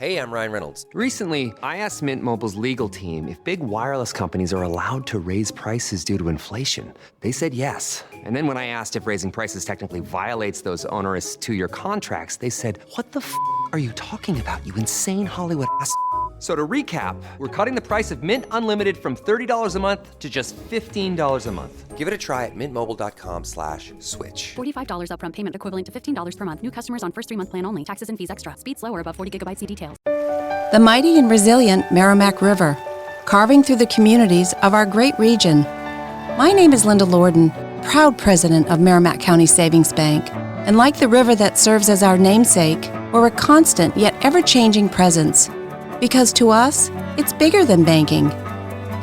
Hey, I'm Ryan Reynolds. Recently, I asked Mint Mobile's legal team if big wireless companies are allowed to raise prices due to inflation. They said yes. And then when I asked if raising prices technically violates those onerous two-year contracts, they said, "What the f*** are you talking about, you insane Hollywood ass?" So to recap, we're cutting the price of Mint Unlimited from $30 a month to just $15 a month. Give it a try at mintmobile.com/switch. $45 upfront payment equivalent to $15 per month. New customers on first 3-month plan only. Taxes and fees extra. Speed slower above 40 gigabytes. See details. The mighty and resilient Merrimack River, carving through the communities of our great region. My name is Linda Lorden, proud president of Merrimack County Savings Bank. And like the river that serves as our namesake, we're a constant yet ever-changing presence. Because to us, it's bigger than banking.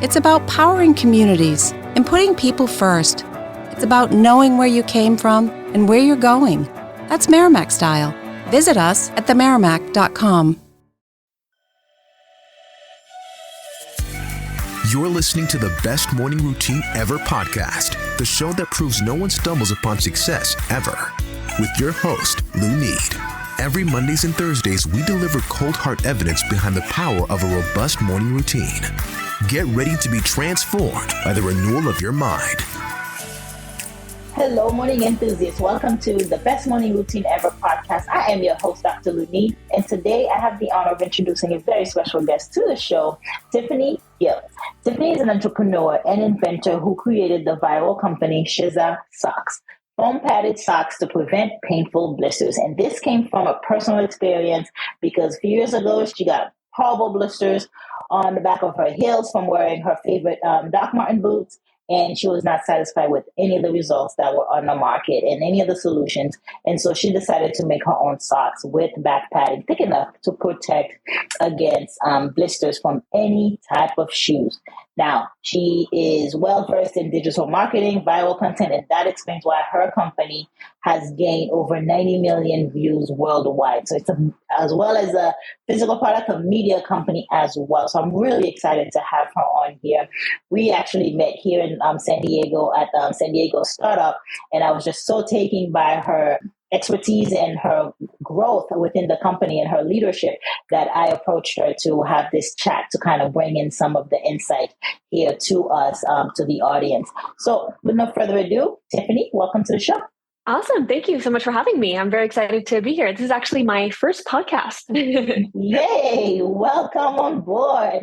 It's about powering communities and putting people first. It's about knowing where you came from and where you're going. That's Merrimack style. Visit us at themerrimack.com. You're listening to the Best Morning Routine Ever podcast, the show that proves no one stumbles upon success ever. With your host, Lou Need. Every Mondays and Thursdays, we deliver cold hard evidence behind the power of a robust morning routine. Get ready to be transformed by the renewal of your mind. Hello, morning enthusiasts. Welcome to the Best Morning Routine Ever podcast. I am your host, Dr. Luni, and today I have the honor of introducing a very special guest to the show, Tiffany Gill. Tiffany is an entrepreneur and inventor who created the viral company Shiza Socks, foam-padded socks to prevent painful blisters. And this came from a personal experience because a few years ago, she got horrible blisters on the back of her heels from wearing her favorite Doc Marten boots. And she was not satisfied with any of the results that were on the market and any of the solutions. And so she decided to make her own socks with back padding thick enough to protect against blisters from any type of shoes. Now, she is well-versed in digital marketing, viral content, and that explains why her company has gained over 90 million views worldwide. So it's as well as a physical product, a media company as well. So I'm really excited to have her on here. We actually met here in San Diego at San Diego Startup, and I was just so taken by her expertise and her growth within the company and her leadership that I approached her to have this chat to kind of bring in some of the insight here to us, to the audience. So with no further ado, Tiffany, welcome to the show. Awesome. Thank you so much for having me. I'm very excited to be here. This is actually my first podcast. Yay! Welcome on board.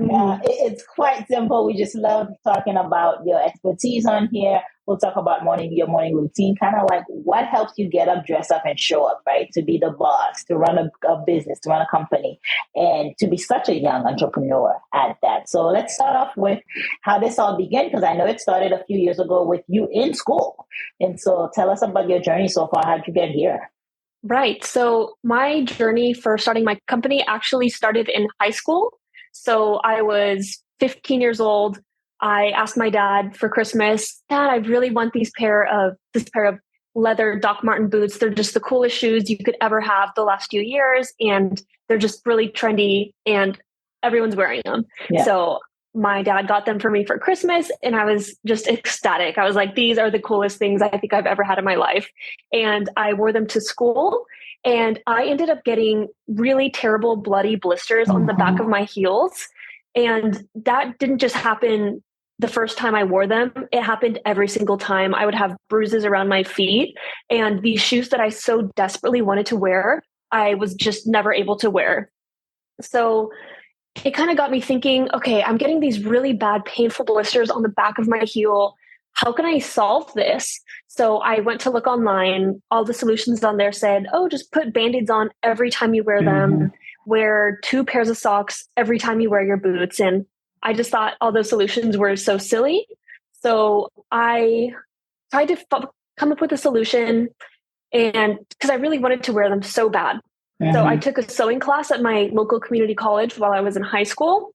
It's quite simple. We just love talking about your expertise on here. We'll talk about your morning routine, kind of like what helps you get up, dress up, and show up, right? To be the boss, to run a business, to run a company, and to be such a young entrepreneur at that. So let's start off with how this all began, because I know it started a few years ago with you in school. And so tell us about your journey so far. How'd you get here? Right. So my journey for starting my company actually started in high school. So I was 15 years old. I asked my dad for Christmas, "Dad, I really want this pair of leather Doc Marten boots. They're just the coolest shoes you could ever have the last few years. And they're just really trendy and everyone's wearing them." Yeah. So my dad got them for me for Christmas and I was just ecstatic. I was like, these are the coolest things I think I've ever had in my life. And I wore them to school and I ended up getting really terrible bloody blisters on the back of my heels. And that didn't just happen the first time I wore them. It happened every single time. I would have bruises around my feet, and these shoes that I so desperately wanted to wear, I was just never able to wear. So it kind of got me thinking, okay, I'm getting these really bad, painful blisters on the back of my heel. How can I solve this? So I went to look online. All the solutions on there said, oh, just put Band-Aids on every time you wear them. Wear 2 pairs of socks every time you wear your boots. And I just thought all those solutions were so silly. So I tried to come up with a solution, and because I really wanted to wear them so bad. So I took a sewing class at my local community college while I was in high school.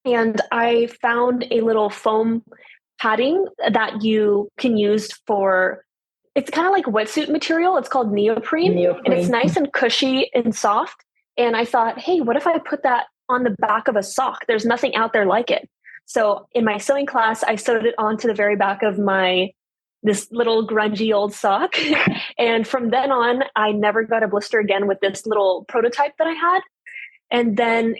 And I found a little foam padding that you can use for, it's kind of like wetsuit material. It's called neoprene. And it's nice and cushy and soft. And I thought, hey, what if I put that on the back of a sock? There's nothing out there like it. So in my sewing class, I sewed it onto the very back of my this little grungy old sock. And from then on, I never got a blister again with this little prototype that I had. And then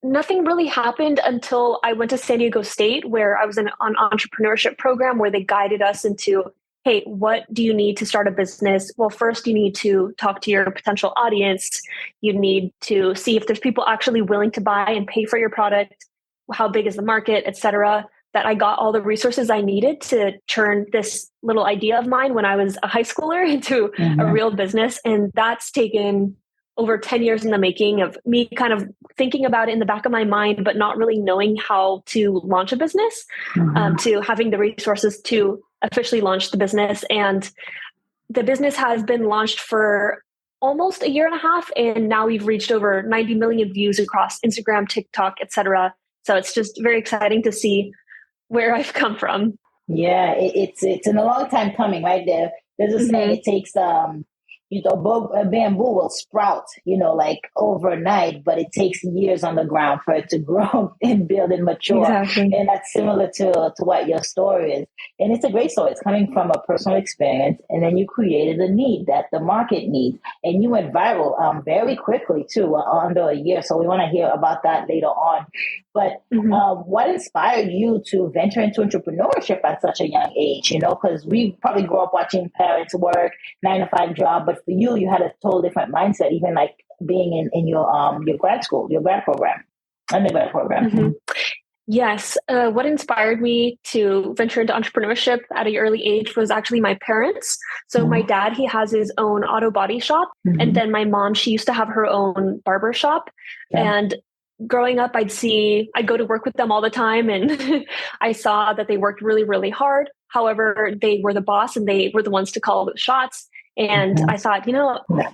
nothing really happened until I went to San Diego State, where I was in an entrepreneurship program where they guided us into, hey, what do you need to start a business? Well, first you need to talk to your potential audience. You need to see if there's people actually willing to buy and pay for your product. How big is the market, et cetera. That I got all the resources I needed to turn this little idea of mine when I was a high schooler into a real business. And that's taken over 10 years in the making of me kind of thinking about it in the back of my mind, but not really knowing how to launch a business, to having the resources to officially launch the business. And the business has been launched for almost a year and a half. And now we've reached over 90 million views across Instagram, TikTok, et cetera. So it's just very exciting to see where I've come from. Yeah, it's in a long time coming, right? There's a saying, it takes bamboo will sprout, like overnight, but it takes years on the ground for it to grow and build and mature. Exactly. And that's similar to what your story is. And it's a great story. It's coming from a personal experience. And then you created a need that the market needs. And you went viral very quickly, too, under a year. So we want to hear about that later on. But what inspired you to venture into entrepreneurship at such a young age? Because we probably grew up watching parents work 9-to-5 job, but for you, you had a total different mindset, even like being in your grad school, your grad program, undergrad program. Yes. What inspired me to venture into entrepreneurship at an early age was actually my parents. So my dad, he has his own auto body shop. And then my mom, she used to have her own barber shop. And growing up, I'd go to work with them all the time. And I saw that they worked really, really hard. However, they were the boss and they were the ones to call the shots. And I thought,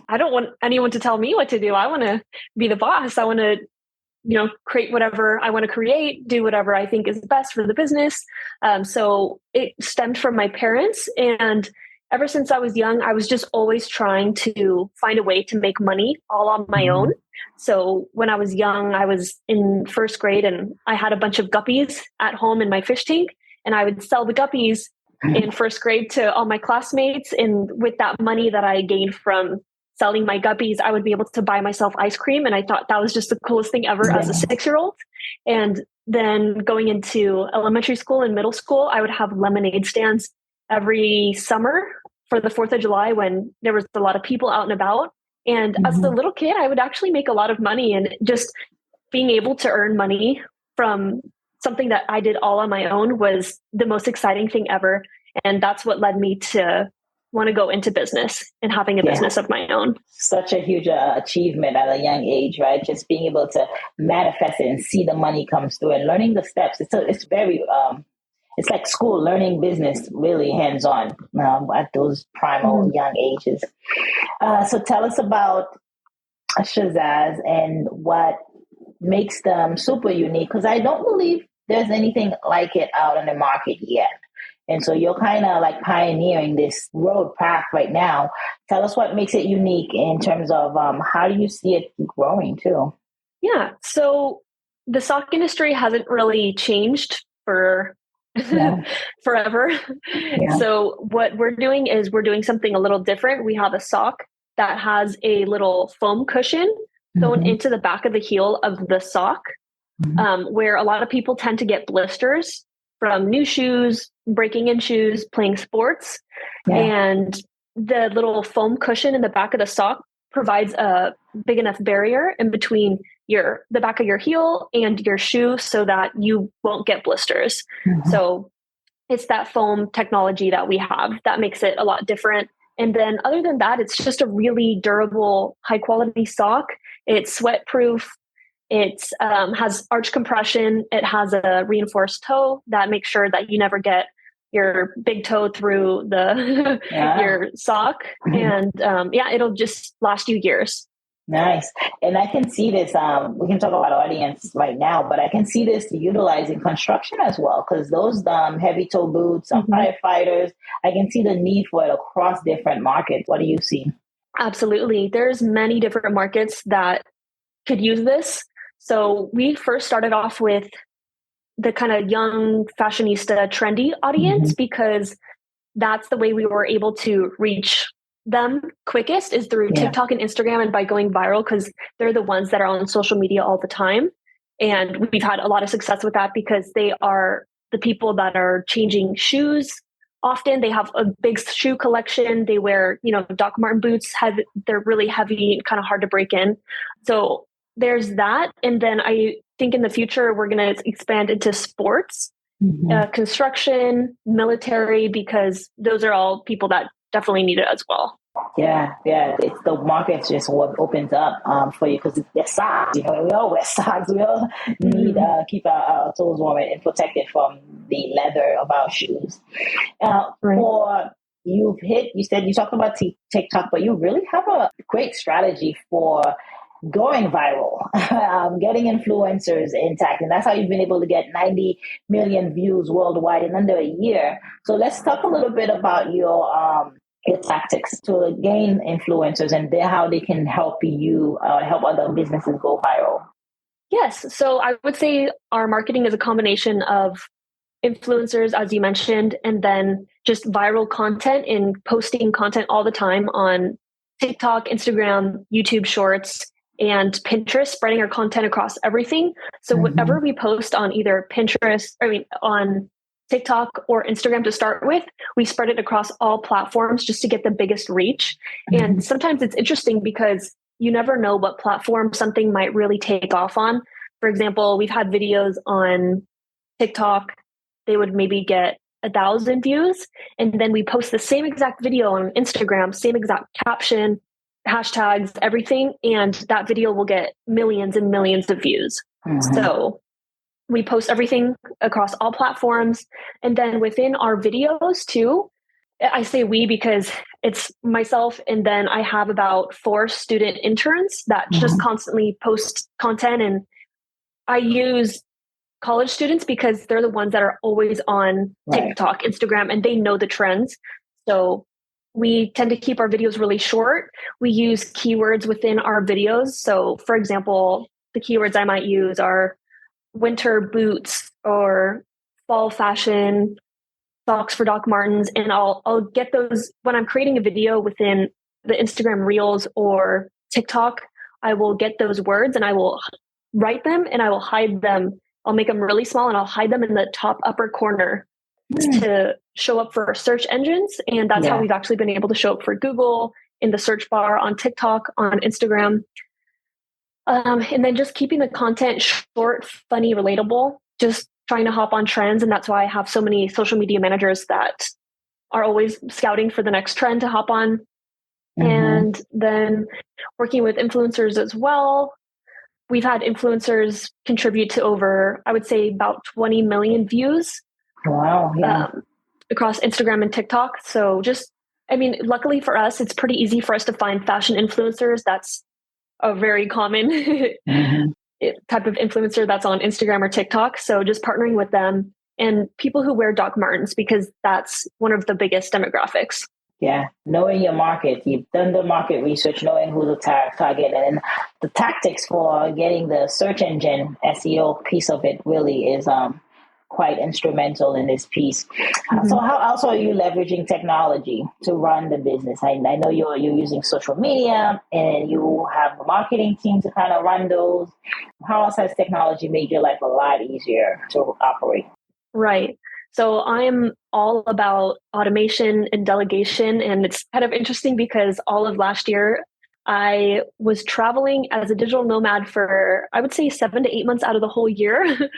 I don't want anyone to tell me what to do. I want to be the boss. I want to, create whatever I want to create, do whatever I think is best for the business. So it stemmed from my parents. And ever since I was young, I was just always trying to find a way to make money all on my own. So when I was young, I was in first grade and I had a bunch of guppies at home in my fish tank, and I would sell the guppies in first grade to all my classmates. And with that money that I gained from selling my guppies, I would be able to buy myself ice cream. And I thought that was just the coolest thing ever as a 6-year-old. And then going into elementary school and middle school, I would have lemonade stands every summer for the 4th of July when there was a lot of people out and about. And as a little kid, I would actually make a lot of money, and just being able to earn money from something that I did all on my own was the most exciting thing ever. And that's what led me to want to go into business and having a business of my own. Such a huge achievement at a young age, right? Just being able to manifest it and see the money comes through and learning the steps. It's very, it's like school, learning business really hands-on at those primal young ages. So tell us about Shazazz and what makes them super unique, because I don't believe there's anything like it out on the market yet. And so you're kind of like pioneering this road path right now. Tell us what makes it unique in terms of how do you see it growing too? Yeah. So the sock industry hasn't really changed for forever. Yeah. So what we're doing is we're doing something a little different. We have a sock that has a little foam cushion sewn into the back of the heel of the sock, where a lot of people tend to get blisters from new shoes, breaking in shoes, playing sports. Yeah. And the little foam cushion in the back of the sock provides a big enough barrier in between the back of your heel and your shoe so that you won't get blisters. So it's that foam technology that we have that makes it a lot different. And then other than that, it's just a really durable, high quality sock. It's sweat proof. It has arch compression. It has a reinforced toe that makes sure that you never get your big toe through the your sock. And it'll just last you years. Nice. And I can see this, we can talk about audience right now, but I can see this utilized in construction as well, because those heavy toe boots, firefighters, I can see the need for it across different markets. What do you see? Absolutely. There's many different markets that could use this. So we first started off with the kind of young fashionista trendy audience because that's the way we were able to reach them quickest is through TikTok and Instagram and by going viral because they're the ones that are on social media all the time. And we've had a lot of success with that because they are the people that are changing shoes. Often they have a big shoe collection. They wear, Doc Marten boots. They're really heavy, kind of hard to break in. So there's that. And then I think in the future, we're going to expand into sports, construction, military, because those are all people that definitely need it as well. Yeah. It's the market's just what opens up for you because they're socks. We all wear socks. We all need keep our toes warm and protected from the leather of our shoes. For you said you talked about TikTok, but you really have a great strategy for going viral, getting influencers intact. And that's how you've been able to get 90 million views worldwide in under a year. So let's talk a little bit about your tactics to gain influencers and how they can help you help other businesses go viral. Yes. So I would say our marketing is a combination of influencers, as you mentioned, and then just viral content and posting content all the time on TikTok, Instagram, YouTube Shorts, and Pinterest, spreading our content across everything. So whatever we post on either on TikTok or Instagram to start with, we spread it across all platforms just to get the biggest reach. And sometimes it's interesting because you never know what platform something might really take off on. For example, we've had videos on TikTok, they would maybe get 1,000 views. And then we post the same exact video on Instagram, same exact caption, hashtags, everything. And that video will get millions and millions of views. So we post everything across all platforms. And then within our videos too, I say we because it's myself and then I have about 4 student interns that just constantly post content. And I use college students because they're the ones that are always on TikTok, Instagram, and they know the trends. So we tend to keep our videos really short. We use keywords within our videos. So for example, the keywords I might use are winter boots or fall fashion, socks for Doc Martens. And I'll get those when I'm creating a video within the Instagram Reels or TikTok. I will get those words and I will write them and I will hide them. I'll make them really small and I'll hide them in the top upper corner to show up for search engines. And that's how we've actually been able to show up for Google, in the search bar, on TikTok, on Instagram. And then just keeping the content short, funny, relatable, just trying to hop on trends. And that's why I have so many social media managers that are always scouting for the next trend to hop on. And then working with influencers as well. We've had influencers contribute to over, I would say, about 20 million views. Wow. Yeah. Across Instagram and TikTok. So luckily for us, it's pretty easy for us to find fashion influencers. That's a very common type of influencer that's on Instagram or TikTok. So just partnering with them and people who wear Doc Martens, because that's one of the biggest demographics. Yeah, knowing your market, you've done the market research, knowing who to target, and the tactics for getting the search engine SEO piece of it really is quite instrumental in this piece. So how else are you leveraging technology to run the business? I know you're using social media and you have a marketing team to kind of run those. How else has technology made your life a lot easier to operate? Right. So I'm all about automation and delegation. And it's kind of interesting because all of last year, I was traveling as a digital nomad for, I would say, 7 to 8 months out of the whole year,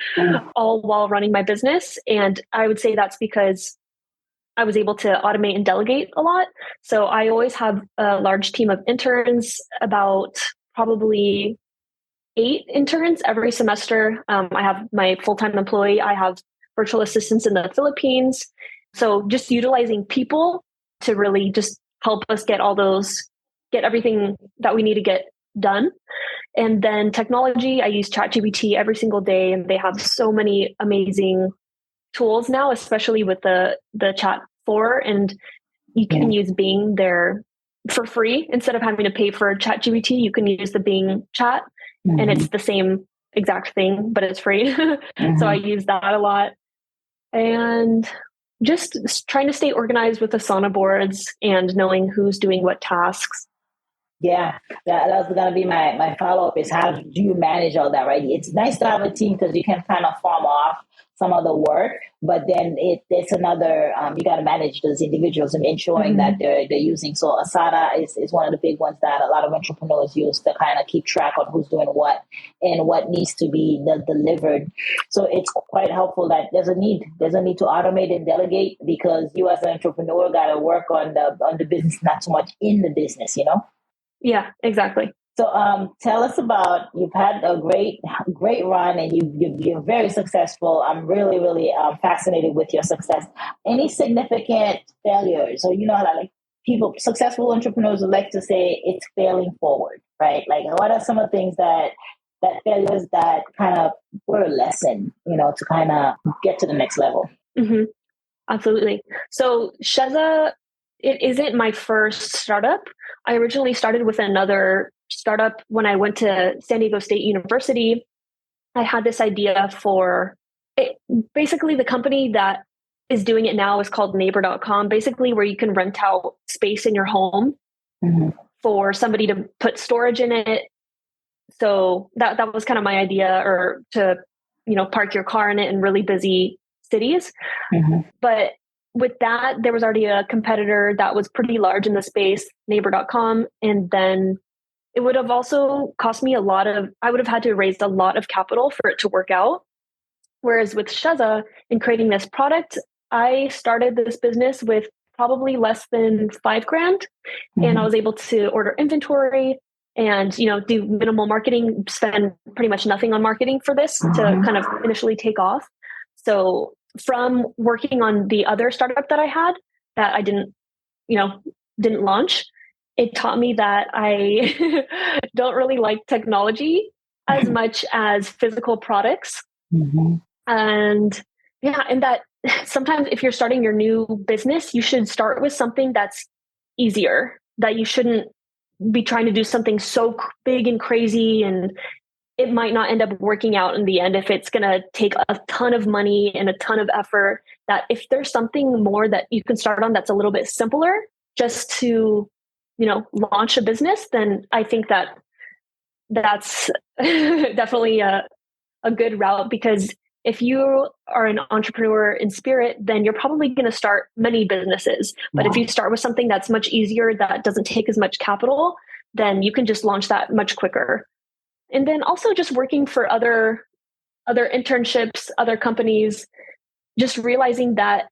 all while running my business. And I would say that's because I was able to automate and delegate a lot. So I always have a large team of interns, about probably 8 interns every semester. I have my full-time employee. I have virtual assistants in the Philippines. So just utilizing people to really just help us get everything that we need to get done. And then technology, I use ChatGPT every single day, and they have so many amazing tools now, especially with the Chat 4, and you can use Bing there for free. Instead of having to pay for ChatGPT, you can use the Bing chat, and it's the same exact thing, but it's free. Mm-hmm. So I use that a lot. And just trying to stay organized with Asana boards and knowing who's doing what tasks. Yeah, that was going to be my follow up is how do you manage all that, right? It's nice to have a team because you can kind of farm off some of the work, but then it's another, you got to manage those individuals and ensuring that they're using. So Asana is one of the big ones that a lot of entrepreneurs use to kind of keep track of who's doing what and what needs to be delivered. So it's quite helpful that there's a need to automate and delegate because you as an entrepreneur got to work on the business, not so much in the business, you know? Yeah, exactly. So tell us about, you've had a great run and you're very successful. I'm really, really fascinated with your success. Any significant failures? So, like people, successful entrepreneurs would like to say it's failing forward, right? Like what are some of the things that failures that kind of were a lesson, to kind of get to the next level? Mm-hmm. Absolutely. So Sheza, it isn't my first startup. I originally started with another startup when I went to San Diego State University. I had this idea for it. Basically, the company that is doing it now is called neighbor.com, basically where you can rent out space in your home for somebody to put storage in it. So that was kind of my idea, or to, park your car in it in really busy cities. But with that, there was already a competitor that was pretty large in the space, neighbor.com. And then it would have also cost me I would have had to raise a lot of capital for it to work out. Whereas with Sheza, in creating this product, I started this business with probably less than $5,000. And I was able to order inventory and, do minimal marketing, spend pretty much nothing on marketing for this to kind of initially take off. So from working on the other startup that I had that I didn't launch, it taught me that I don't really like technology as much as physical products. And that sometimes if you're starting your new business, you should start with something that's easier, that you shouldn't be trying to do something so big and crazy, and it might not end up working out in the end if it's going to take a ton of money and a ton of effort. That if there's something more that you can start on that's a little bit simpler just to, launch a business, then I think that's definitely a good route, because if you are an entrepreneur in spirit, then you're probably going to start many businesses. But if you start with something that's much easier, that doesn't take as much capital, then you can just launch that much quicker. And then also just working for other internships, other companies, just realizing that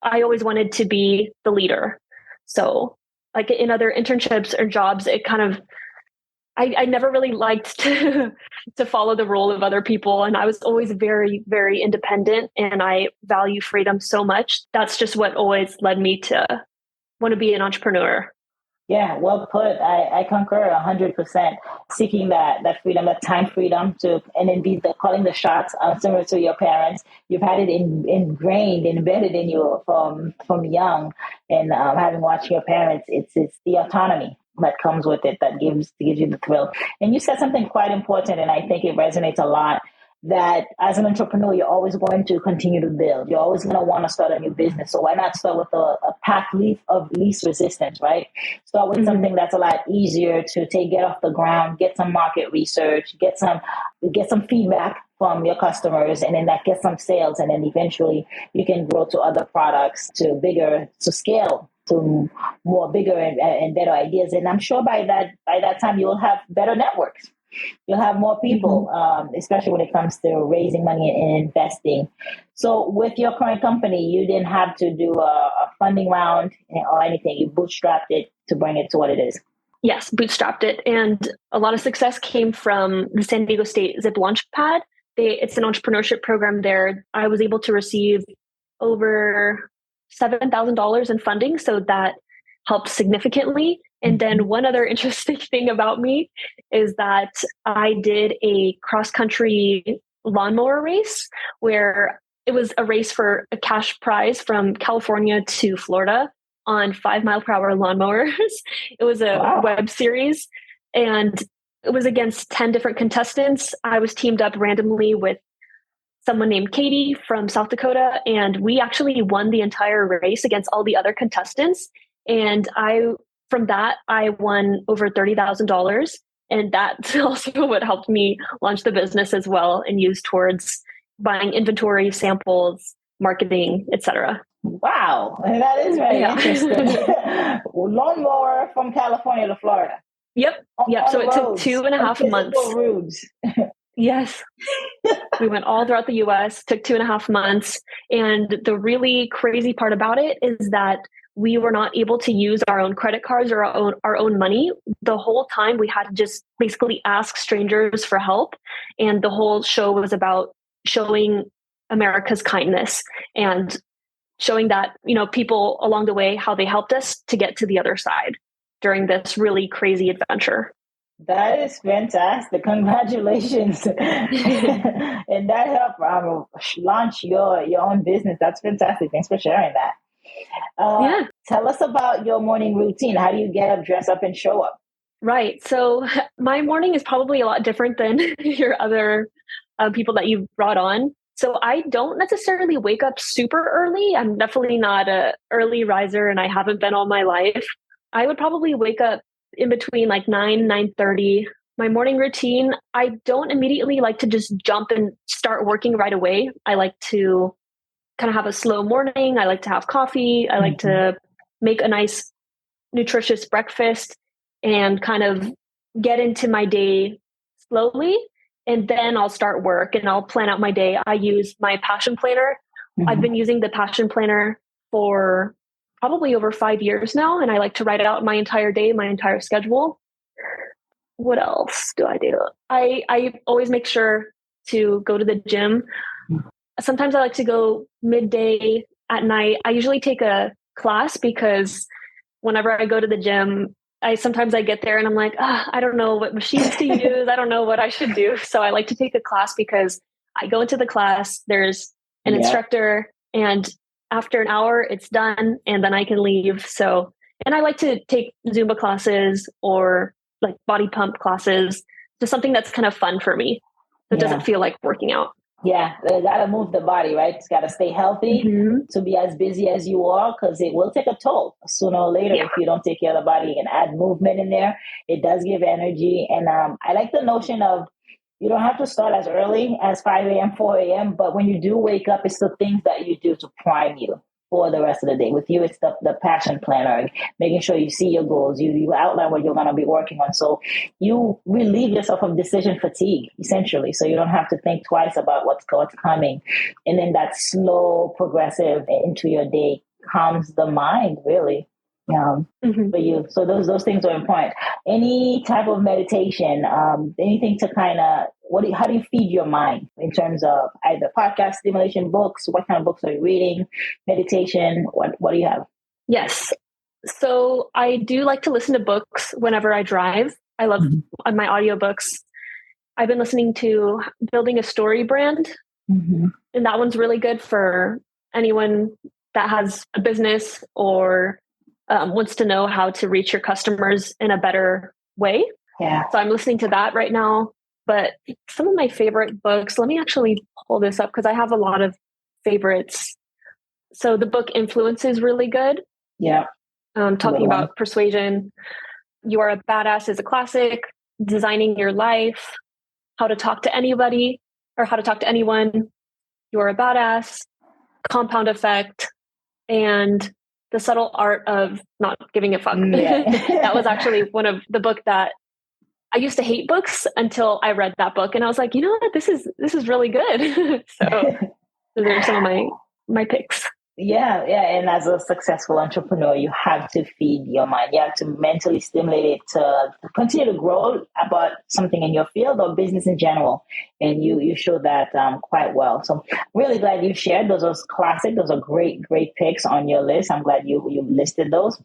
I always wanted to be the leader. So like in other internships or jobs, it kind of, I never really liked to follow the role of other people. And I was always very, very independent, and I value freedom so much. That's just what always led me to want to be an entrepreneur. Yeah, well put. I concur 100%. Seeking that freedom, that time freedom and then calling the shots, similar to your parents. You've had it embedded in you from young, and having watched your parents, it's the autonomy that comes with it that gives you the thrill. And you said something quite important, and I think it resonates a lot. That as an entrepreneur, you're always going to continue to build. You're always going to want to start a new business. So why not start with a path of least resistance, right? Start with something that's a lot easier to get off the ground, get some market research, get some feedback from your customers, and then that gets some sales. And then eventually you can grow to other products, to scale to more bigger and better ideas. And I'm sure by that time you'll have better networks. You'll have more people, especially when it comes to raising money and investing. So with your current company, you didn't have to do a funding round or anything. You bootstrapped it to bring it to what it is. Yes, bootstrapped it. And a lot of success came from the San Diego State Zip Launchpad. It's an entrepreneurship program there. I was able to receive over $7,000 in funding. So that helped significantly. And then one other interesting thing about me is that I did a cross-country lawnmower race where it was a race for a cash prize from California to Florida on 5 mile per hour lawnmowers. It was a web series. And it was against 10 different contestants. I was teamed up randomly with someone named Katie from South Dakota, and we actually won the entire race against all the other contestants. And from that, I won over $30,000. And that's also what helped me launch the business as well and use towards buying inventory, samples, marketing, etc. Wow, that is very interesting. Lawnmower from California to Florida. Yep. So it took 2.5 months. Roads. Yes. We went all throughout the US, took 2.5 months. And the really crazy part about it is that we were not able to use our own credit cards or our own money. The whole time we had to just basically ask strangers for help. And the whole show was about showing America's kindness and showing that, people along the way, how they helped us to get to the other side during this really crazy adventure. That is fantastic. Congratulations. And that helped launch your own business. That's fantastic. Thanks for sharing that. Tell us about your morning routine. How do you get up, dress up, and show up? Right. So my morning is probably a lot different than your other people that you've brought on. So I don't necessarily wake up super early. I'm definitely not an early riser, and I haven't been all my life. I would probably wake up in between like 9:30. My morning routine, I don't immediately like to just jump and start working right away. I like to kind of have a slow morning. I like to have coffee. I like to make a nice, nutritious breakfast and kind of get into my day slowly. And then I'll start work and I'll plan out my day. I use my Passion Planner. I've been using the Passion Planner for probably over 5 years now. And I like to write out my entire day, my entire schedule. What else do I do? I always make sure to go to the gym. Sometimes I like to go midday at night. I usually take a class because whenever I go to the gym, sometimes I get there and I'm like, I don't know what machines to use. I don't know what I should do. So I like to take a class because I go into the class, there's an instructor, and after an hour it's done and then I can leave. So, and I like to take Zumba classes or like body pump classes, just something that's kind of fun for me. That doesn't feel like working out. Yeah, they got to move the body, right? It's got to stay healthy to be as busy as you are, because it will take a toll sooner or later if you don't take care of the body. You can add movement in there. It does give energy. And I like the notion of you don't have to start as early as 5 a.m., 4 a.m., but when you do wake up, it's the things that you do to prime you for the rest of the day. With you, it's the Passion Planner, making sure you see your goals, you outline what you're going to be working on. So you relieve yourself of decision fatigue, essentially. So you don't have to think twice about what's coming. And then that slow, progressive into your day calms the mind, really. For you. So those things are important. Any type of meditation, anything to kind of, how do you feed your mind in terms of either podcast stimulation, books? What kind of books are you reading? Meditation? What do you have? Yes. So I do like to listen to books whenever I drive. I love my audiobooks. I've been listening to Building a Story Brand. And that one's really good for anyone that has a business or wants to know how to reach your customers in a better way. Yeah. So I'm listening to that right now. But some of my favorite books, let me actually pull this up because I have a lot of favorites. So the book Influence is really good. Yeah. Talking about persuasion. You Are a Badass is a classic. Designing Your Life. How to Talk to Anybody or How to Talk to Anyone. You Are a Badass. Compound Effect. And The Subtle Art of Not Giving a Fuck. That was actually one of the book that I used to hate books until I read that book. And I was like, you know what? This is really good. So those are some of my picks. Yeah. And as a successful entrepreneur, you have to feed your mind. You have to mentally stimulate it to continue to grow about something in your field or business in general. And you show that quite well. So really glad you shared. Those are classic. Those are great picks on your list. I'm glad you listed those.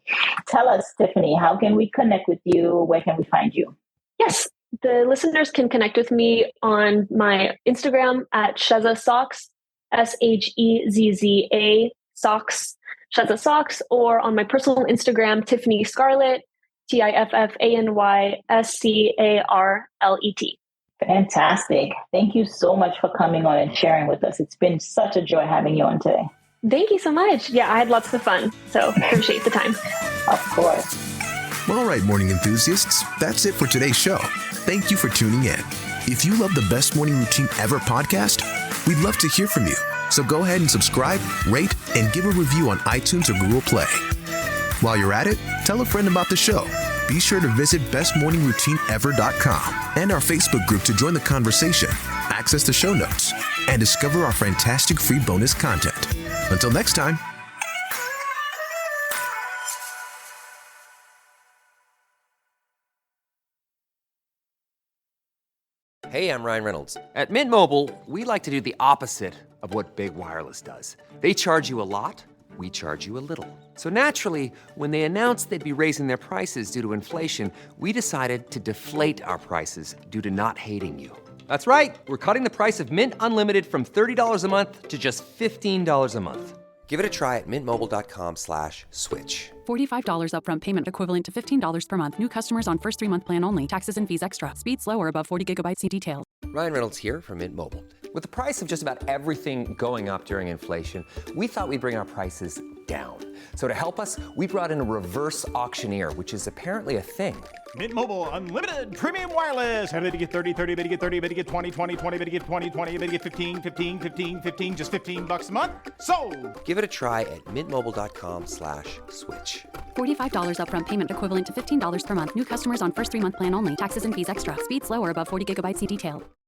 Tell us, Tiffany, how can we connect with you? Where can we find you? Yes. The listeners can connect with me on my Instagram at Shezza Socks, SHEZZA Socks, Shezza Socks, or on my personal Instagram, Tiffany Scarlett. TIFFANYSCARLET. Fantastic. Thank you so much for coming on and sharing with us. It's been such a joy having you on today. Thank you so much. Yeah, I had lots of fun. So appreciate the time. Of course. All right, morning enthusiasts, that's it for today's show. Thank you for tuning in. If you love the Best Morning Routine Ever podcast, we'd love to hear from you. So go ahead and subscribe, rate, and give a review on iTunes or Google Play. While you're at it, tell a friend about the show. Be sure to visit bestmorningroutineever.com and our Facebook group to join the conversation, access the show notes, and discover our fantastic free bonus content. Until next time. Hey, I'm Ryan Reynolds. At Mint Mobile, we like to do the opposite of what Big Wireless does. They charge you a lot, we charge you a little. So naturally, when they announced they'd be raising their prices due to inflation, we decided to deflate our prices due to not hating you. That's right. We're cutting the price of Mint Unlimited from $30 a month to just $15 a month. Give it a try at mintmobile.com/switch. $45 upfront payment equivalent to $15 per month. New customers on first 3-month plan only. Taxes and fees extra. Speed slower above 40 gigabytes. See details. Ryan Reynolds here from Mint Mobile. With the price of just about everything going up during inflation, we thought we'd bring our prices down. So to help us, we brought in a reverse auctioneer, which is apparently a thing. Mint Mobile Unlimited Premium Wireless. How did you get 30, 30, bet you get 30, bet you get 20, 20, 20, bet you get 20, 20, bet you get 15, 15, 15, 15, just $15 a month? Sold! Give it a try at mintmobile.com/switch. $45 upfront payment equivalent to $15 per month. New customers on first 3-month plan only. Taxes and fees extra. Speed slower above 40 gigabytes. See details.